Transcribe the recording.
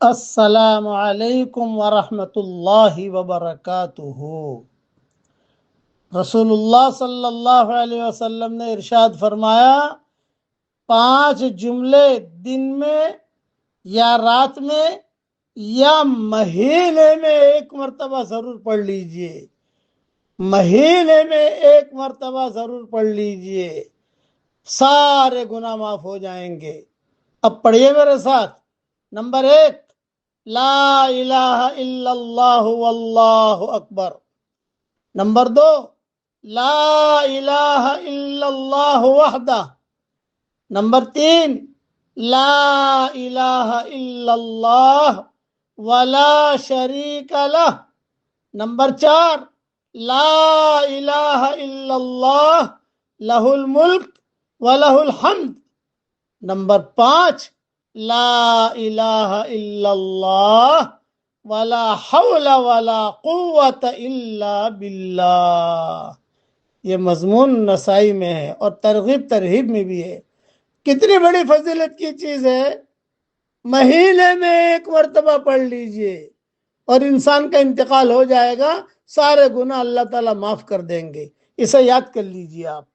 السلام علیکم ورحمۃ اللہ وبرکاتہ۔ رسول اللہ صلی اللہ علیہ وسلم نے ارشاد فرمایا، 5 جملے دن میں یا رات میں یا مہینے میں ایک مرتبہ ضرور پڑھ لیجئے۔ مہینے میں ایک مرتبہ ضرور پڑھ لیجئے، سارے گناہ معاف ہو جائیں گے۔ اب پڑھیے میرے ساتھ۔ نمبر 1، لا الہ الا اللہ واللہ اکبر۔ نمبر 2، لا الہ الا اللہ وحدہ۔ نمبر 3، لا الہ الا اللہ ولا شریک لہ۔ نمبر 4، لا الہ الا اللہ لہ الملک ولہ الحمد۔ نمبر 5، لا الہ الا اللہ ولا حول ولا قوت الا باللہ۔ یہ مضمون نسائی میں ہے اور ترغیب ترہیب میں بھی ہے۔ کتنی بڑی فضیلت کی چیز ہے۔ مہینے میں ایک مرتبہ پڑھ لیجئے اور انسان کا انتقال ہو جائے گا، سارے گناہ اللہ تعالیٰ معاف کر دیں گے۔ اسے یاد کر لیجئے آپ۔